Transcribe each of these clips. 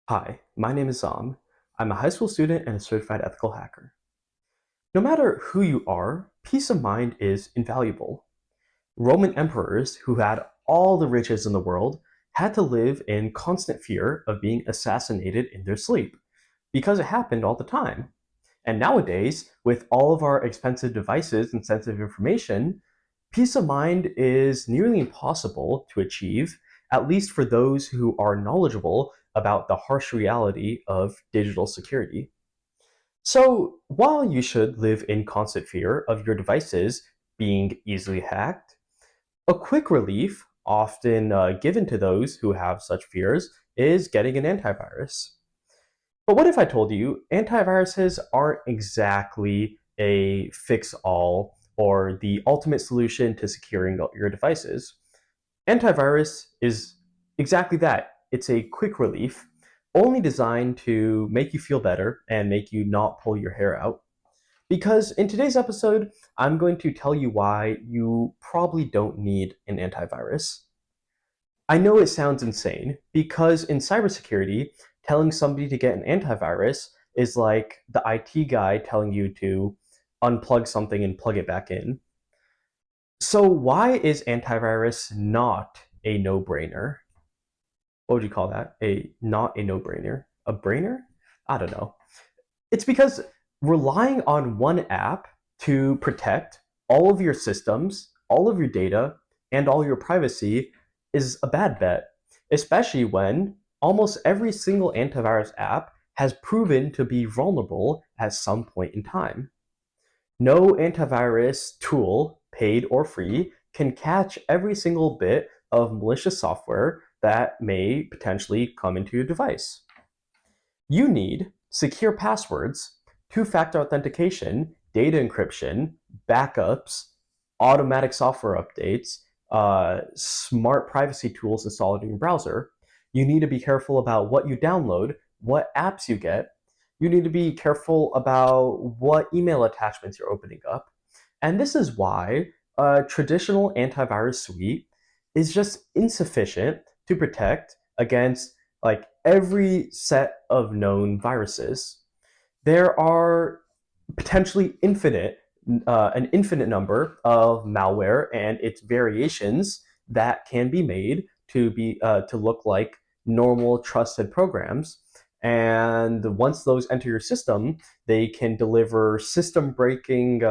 Hi, my name is Zam. I'm a high school student and a certified ethical hacker. No matter who you are, peace of mind is invaluable. Roman emperors who had all the riches in the world had to live in constant fear of being assassinated in their sleep because it happened all the time. And nowadays, with all of our expensive devices and sensitive information, peace of mind is nearly impossible to achieve, at least for those who are knowledgeable about the harsh reality of digital security. So, while you should live in constant fear of your devices being easily hacked, a quick relief, often given to those who have such fears, is getting an antivirus. But what if I told you antiviruses aren't exactly a fix all or the ultimate solution to securing your devices? Antivirus is exactly that. It's a quick relief, only designed to make you feel better and make you not pull your hair out. Because in today's episode, I'm going to tell you why you probably don't need an antivirus. I know it sounds insane because in cybersecurity, telling somebody to get an antivirus is like the IT guy telling you to unplug something and plug it back in. So, why is antivirus not a no brainer? What would you call that? A not a no brainer? A brainer? I don't know. It's because relying on one app to protect all of your systems, all of your data, and all your privacy is a bad bet, especially when almost every single antivirus app has proven to be vulnerable at some point in time. No antivirus tool, paid or free, can catch every single bit of malicious software that may potentially come into your device. You need secure passwords, two factor authentication, data encryption, backups, automatic software updates, smart privacy tools installed in your browser. You need to be careful about what you download, what apps you get. You need to be careful about what email attachments you're opening up. And this is why a traditional antivirus suite is just insufficient to protect against like every set of known viruses. There are potentially an infinite number of malware and its variations that can be made to look like normal trusted programs. And once those enter your system, they can deliver system breaking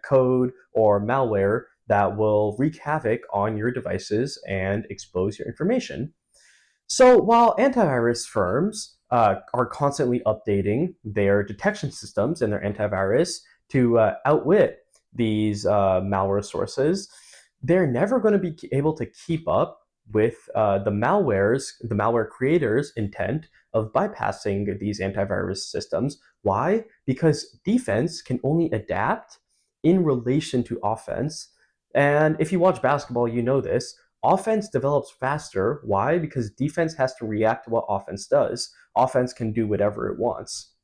code or malware that will wreak havoc on your devices and expose your information. So while antivirus firms are constantly updating their detection systems and their antivirus to outwit these malware sources, they're never going to be able to keep up with the malware creators' intent of bypassing these antivirus systems. Why? Because defense can only adapt in relation to offense. And if you watch basketball, you know this. Offense develops faster. Why? Because defense has to react to what offense does. Offense can do whatever it wants.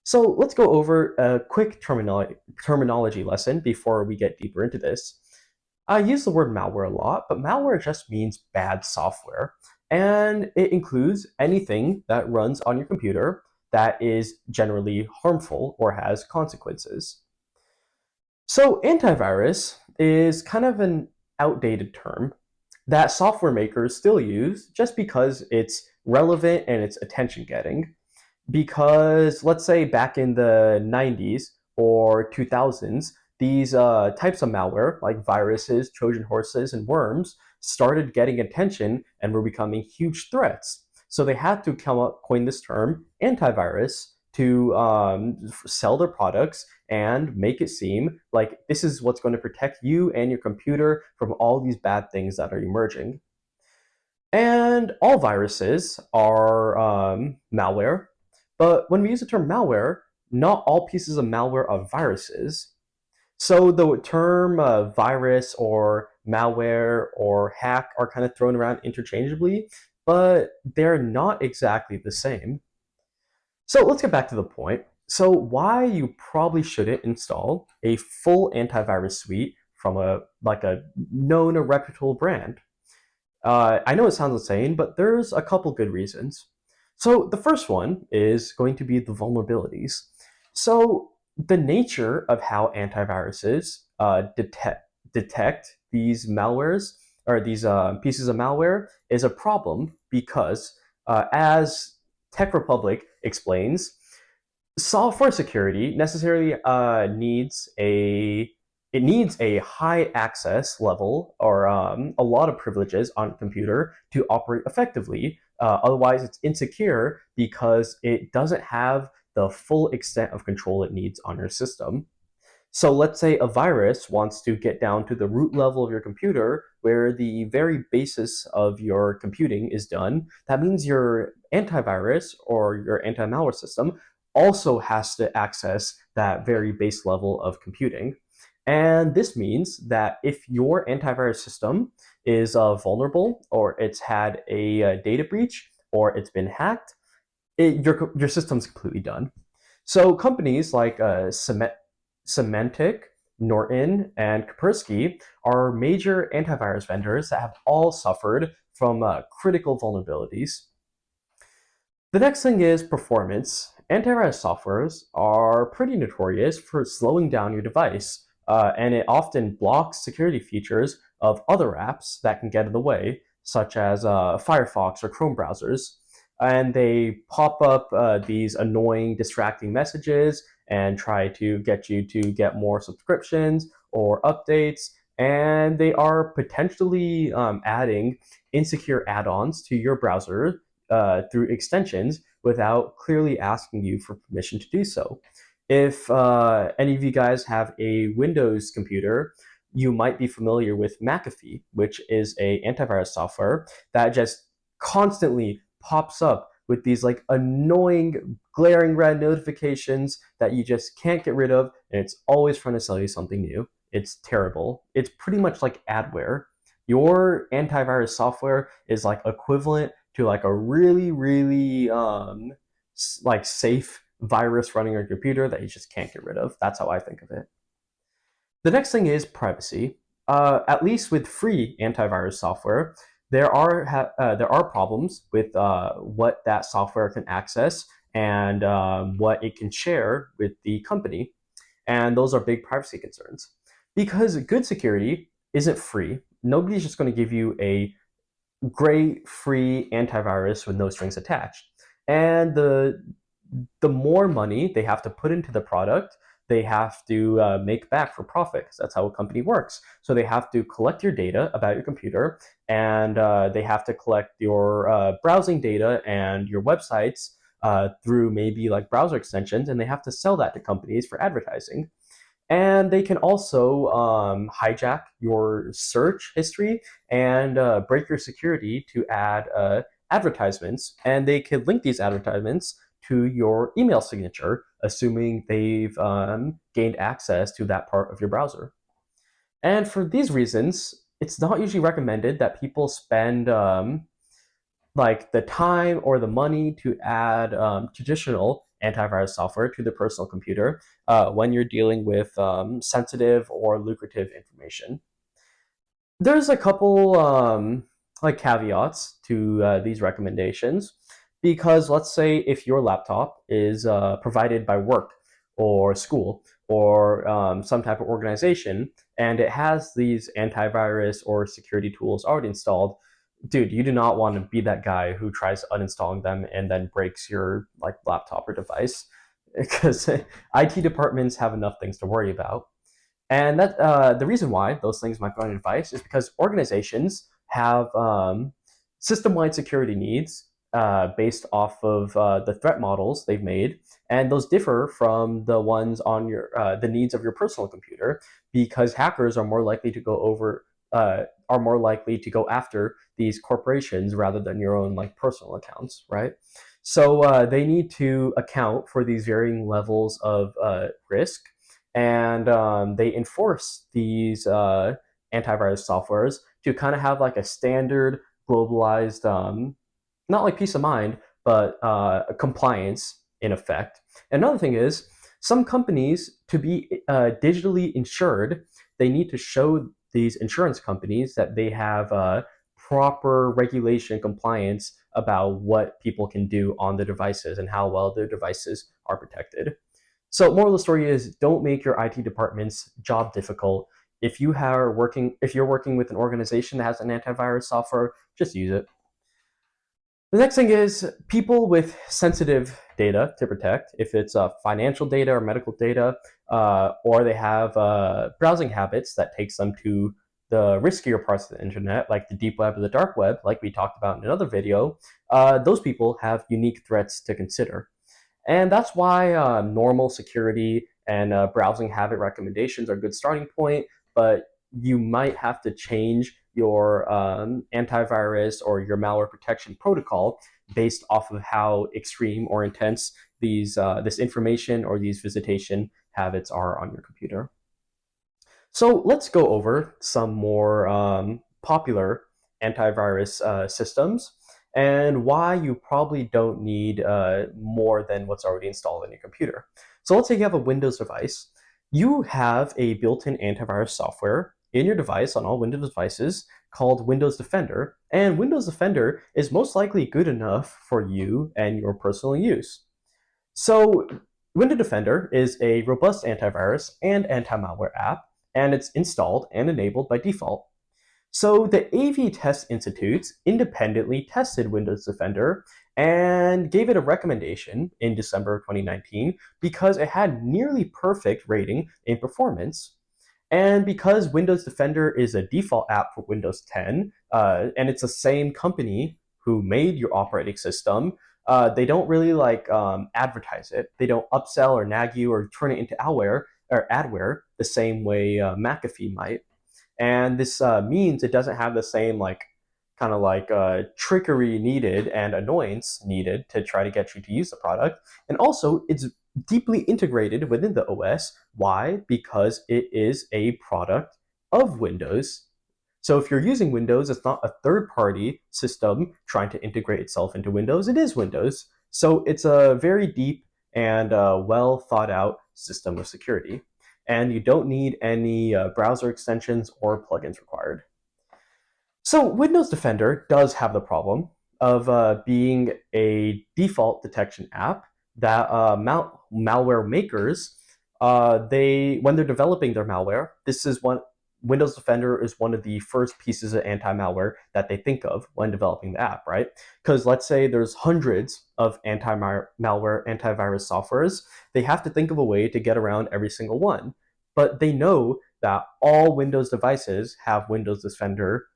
So let's go over a quick terminology lesson before we get deeper into this. I use the word malware a lot, but malware just means bad software. And it includes anything that runs on your computer that is generally harmful or has consequences. So, antivirus is kind of an outdated term that software makers still use just because it's relevant and it's attention getting. Because let's say back in the 90s or 2000s, these types of malware like viruses, Trojan horses, and worms started getting attention and were becoming huge threats. So they had to coin this term antivirus to sell their products and make it seem like this is what's going to protect you and your computer from all these bad things that are emerging. And all viruses are malware, but when we use the term malware, not all pieces of malware are viruses. So the term virus or malware or hack are kind of thrown around interchangeably, but they're not exactly the same. So let's get back to the point. So why you probably shouldn't install a full antivirus suite from a known or reputable brand. I know it sounds insane, but there's a couple good reasons. So the first one is going to be the vulnerabilities. So the nature of how antiviruses detect these malwares or these pieces of malware is a problem because, as Tech Republic explains, software security necessarily needs a high access level or a lot of privileges on a computer to operate effectively. Otherwise, it's insecure because it doesn't have the full extent of control it needs on your system. So let's say a virus wants to get down to the root level of your computer where the very basis of your computing is done. That means your antivirus or your anti-malware system also has to access that very base level of computing. And this means that if your antivirus system is vulnerable or it's had a data breach or it's been hacked, your system's completely done. So companies like Symantec, Norton, and Kaspersky are major antivirus vendors that have all suffered from critical vulnerabilities. The next thing is performance. Antivirus softwares are pretty notorious for slowing down your device, and it often blocks security features of other apps that can get in the way, such as Firefox or Chrome browsers. And they pop up these annoying, distracting messages and try to get you to get more subscriptions or updates. And they are potentially adding insecure add ons to your browser through extensions without clearly asking you for permission to do so. If any of you guys have a Windows computer, you might be familiar with McAfee, which is a antivirus software that just constantly pops up with these like annoying glaring red notifications that you just can't get rid of, and it's always trying to sell you something new. It's terrible. It's pretty much like adware. Your antivirus software is like equivalent to like a really like safe virus running on your computer that you just can't get rid of. That's how I think of it. The next thing is privacy. At least with free antivirus software, there are problems with what that software can access and what it can share with the company, and those are big privacy concerns. Because good security isn't free. Nobody's just going to give you a great free antivirus with no strings attached. And the more money they have to put into the product, they have to make back for profit, because that's how a company works. So they have to collect your data about your computer, and they have to collect your browsing data and your websites through maybe like browser extensions, and they have to sell that to companies for advertising. And they can also hijack your search history and break your security to add advertisements. And they can link these advertisements to your email signature, assuming they've gained access to that part of your browser. And for these reasons, it's not usually recommended that people spend like the time or the money to add traditional antivirus software to the personal computer when you're dealing with sensitive or lucrative information. There's a couple like caveats to these recommendations, because let's say if your laptop is provided by work or school or some type of organization and it has these antivirus or security tools already installed, dude, you do not want to be that guy who tries uninstalling them and then breaks your like laptop or device, because IT departments have enough things to worry about. And that the reason why those things might go on advice is because organizations have system-wide security needs based off of the threat models they've made, and those differ from the ones on your the needs of your personal computer, because hackers are more likely to go after these corporations rather than your own like personal accounts, right? So they need to account for these varying levels of risk, and they enforce these antivirus softwares to kind of have like a standard globalized, not like peace of mind, but compliance in effect. Another thing is, some companies, to be digitally insured, they need to show these insurance companies that they have proper regulation compliance about what people can do on the devices and how well their devices are protected. So, moral of the story is, don't make your IT department's job difficult. If you're working with an organization that has an antivirus software, just use it. The next thing is people with sensitive data to protect. If it's financial data or medical data, or they have browsing habits that takes them to the riskier parts of the internet, like the deep web or the dark web, like we talked about in another video, those people have unique threats to consider. And that's why normal security and browsing habit recommendations are a good starting point, but you might have to change your antivirus or your malware protection protocol based off of how extreme or intense this information or these visitation habits are on your computer. So let's go over some more popular antivirus systems and why you probably don't need more than what's already installed in your computer. So let's say you have a Windows device. You have a built-in antivirus software in your device on all Windows devices called Windows Defender, and Windows Defender is most likely good enough for you and your personal use. So Windows Defender is a robust antivirus and anti-malware app, and it's installed and enabled by default. So the AV Test Institute independently tested Windows Defender and gave it a recommendation in December of 2019 because it had nearly perfect rating in performance. And because Windows Defender is a default app for Windows 10, and it's the same company who made your operating system, they don't really advertise it. They don't upsell or nag you or turn it into adware the same way McAfee might. And this means it doesn't have the same trickery needed and annoyance needed to try to get you to use the product. And also, it's deeply integrated within the OS. Why? Because it is a product of Windows. So if you're using Windows, it's not a third-party system trying to integrate itself into Windows. It is Windows. So it's a very deep and well thought out system of security. And you don't need any browser extensions or plugins required. So Windows Defender does have the problem of being a default detection app that malware makers, when they're developing their malware, Windows Defender is one of the first pieces of anti-malware that they think of when developing the app, right? Because let's say there's hundreds of antivirus softwares, they have to think of a way to get around every single one. But they know that all Windows devices have Windows Defender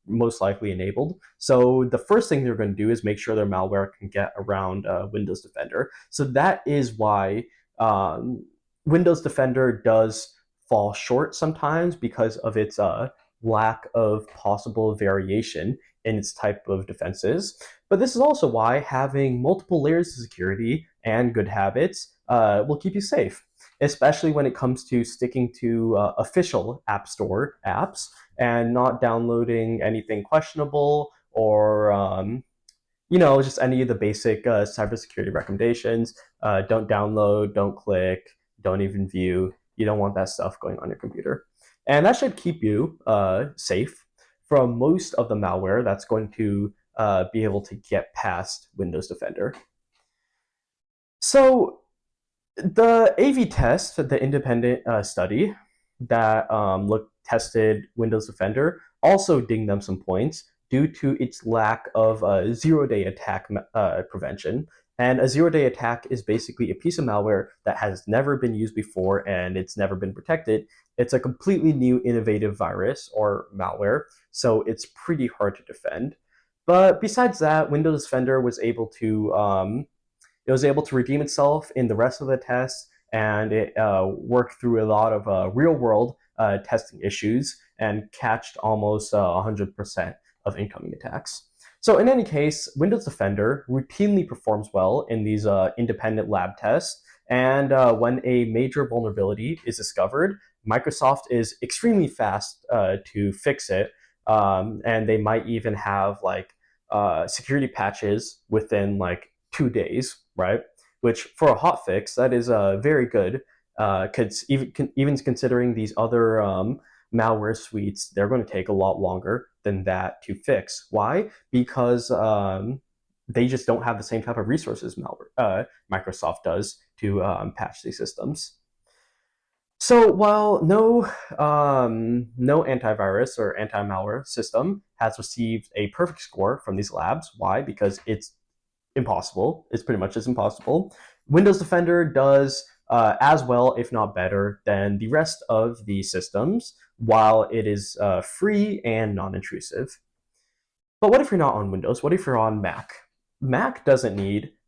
most likely enabled. So the first thing they're going to do is make sure their malware can get around Windows Defender. So that is why Windows Defender does fall short sometimes because of its lack of possible variation in its type of defenses. But this is also why having multiple layers of security and good habits will keep you safe, especially when it comes to sticking to official App Store apps and not downloading anything questionable or just any of the basic cybersecurity recommendations. Don't download, don't click, don't even view. You don't want that stuff going on your computer. And that should keep you safe from most of the malware that's going to be able to get past Windows Defender. So the AV test, the independent study that tested Windows Defender, also dinged them some points due to its lack of zero-day attack prevention. And a zero-day attack is basically a piece of malware that has never been used before and it's never been protected. It's a completely new innovative virus or malware, so it's pretty hard to defend. But besides that, Windows Defender was able to redeem itself in the rest of the tests, and it worked through a lot of real-world testing issues and catched almost 100% of incoming attacks. So in any case, Windows Defender routinely performs well in these independent lab tests, and when a major vulnerability is discovered, Microsoft is extremely fast to fix it, and they might even have security patches within 2 days, right? Which for a hotfix, that is very good. Even considering these other malware suites, they're going to take a lot longer than that to fix. Why? Because they just don't have the same type of resources Microsoft does to patch these systems. So while no antivirus or anti-malware system has received a perfect score from these labs, why? Because it's impossible. It's pretty much as impossible. Windows Defender does as well, if not better, than the rest of the systems, while it is free and non-intrusive. But what if you're not on Windows? What if you're on Mac? Mac doesn't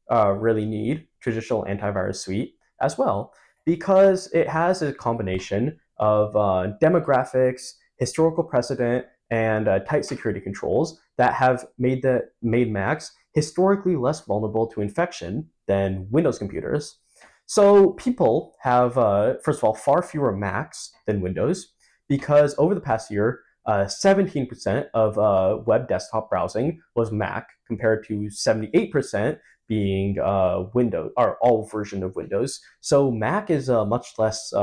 really need traditional antivirus suite as well, because it has a combination of demographics, historical precedent, and tight security controls that have made Macs historically less vulnerable to infection than Windows computers. So people have, first of all, far fewer Macs than Windows, because over the past year, 17% of web desktop browsing was Mac, compared to 78% being Windows, or all version of Windows. So Mac is a much less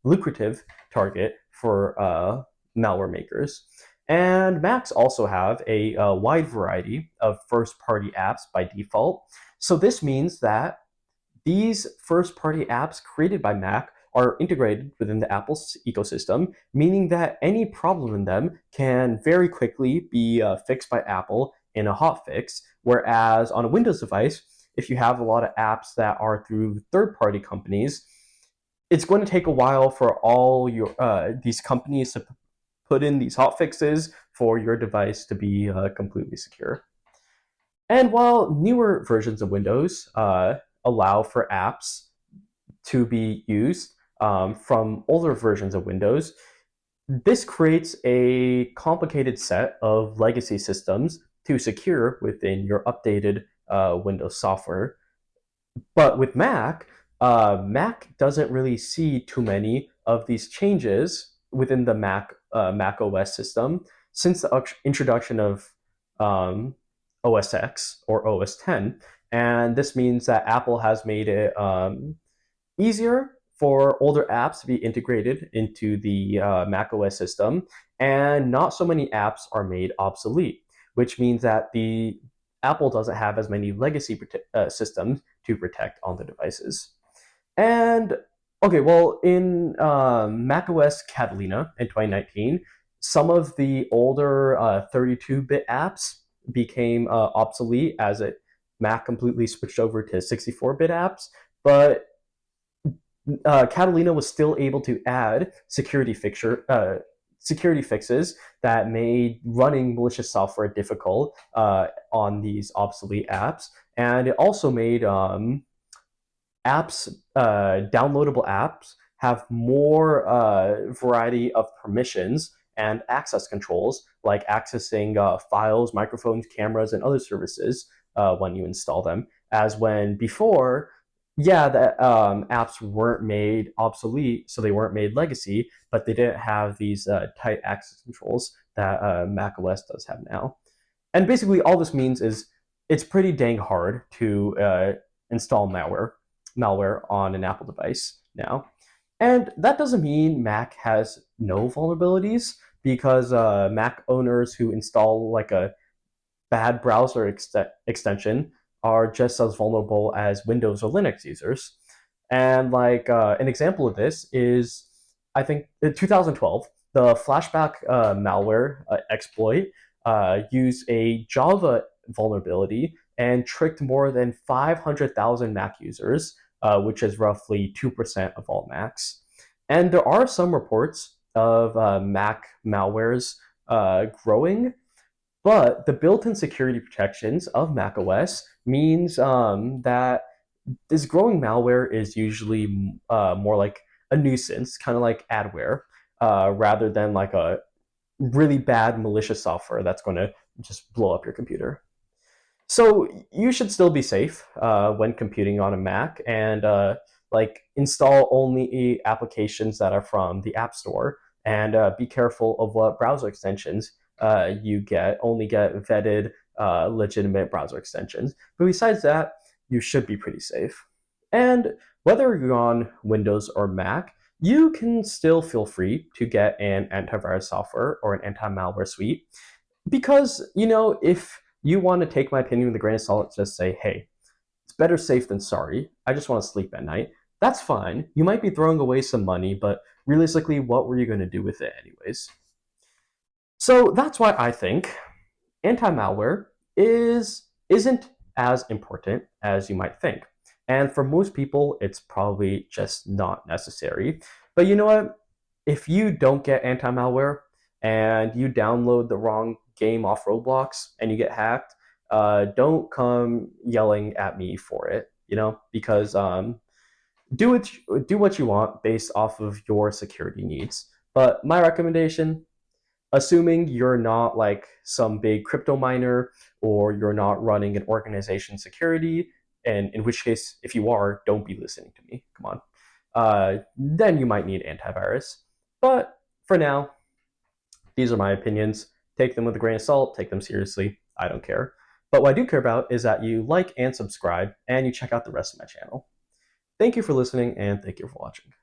lucrative target for malware makers. And Macs also have a wide variety of first-party apps by default. So this means that these first-party apps created by Mac are integrated within the Apple ecosystem, meaning that any problem in them can very quickly be fixed by Apple in a hotfix. Whereas on a Windows device, if you have a lot of apps that are through third-party companies, it's going to take a while for all your these companies to put in these hotfixes for your device to be completely secure. And while newer versions of Windows allow for apps to be used from older versions of Windows, this creates a complicated set of legacy systems to secure within your updated Windows software. But with Mac, Mac doesn't really see too many of these changes within the Mac OS system since the introduction of OS X or OS 10. And this means that Apple has made it easier for older apps to be integrated into the Mac OS system, and not so many apps are made obsolete, which means that the Apple doesn't have as many legacy systems to protect on the devices. And okay, well, in macOS Catalina in 2019, some of the older 32-bit apps became obsolete as Mac completely switched over to 64-bit apps. But Catalina was still able to add security fixes that made running malicious software difficult on these obsolete apps, and it also made downloadable apps have more variety of permissions and access controls, like accessing files, microphones, cameras, and other services when you install them. As when before, yeah, the apps weren't made obsolete, so they weren't made legacy, but they didn't have these tight access controls that Mac OS does have now. And basically, all this means is it's pretty dang hard to install malware on an Apple device now. And that doesn't mean Mac has no vulnerabilities, because Mac owners who install like a bad browser extension are just as vulnerable as Windows or Linux users. And like an example of this is, I think in 2012, the Flashback malware exploit used a Java vulnerability and tricked more than 500,000 Mac users, which is roughly 2% of all Macs. And there are some reports of Mac malwares growing, but the built-in security protections of macOS means that this growing malware is usually more like a nuisance, kind of like adware, rather than like a really bad malicious software that's going to just blow up your computer. So you should still be safe when computing on a Mac, and like install only applications that are from the App Store, and be careful of what browser extensions you get. Only get vetted, legitimate browser extensions. But besides that, you should be pretty safe. And whether you're on Windows or Mac, you can still feel free to get an antivirus software or an anti-malware suite because, if you want to take my opinion with a grain of salt, just say, hey, it's better safe than sorry. I just want to sleep at night. That's fine. You might be throwing away some money, but realistically, what were you going to do with it anyways? So that's why I think anti-malware isn't as important as you might think. And for most people, it's probably just not necessary. But you know what? If you don't get anti-malware and you download the wrong game off Roblox and you get hacked, don't come yelling at me for it, because do what you want based off of your security needs. But my recommendation, assuming you're not like some big crypto miner or you're not running an organization security, and in which case, if you are, don't be listening to me. Come on. Then you might need antivirus. But for now, these are my opinions. Take them with a grain of salt, take them seriously. I don't care. But what I do care about is that you like and subscribe and you check out the rest of my channel. Thank you for listening and thank you for watching.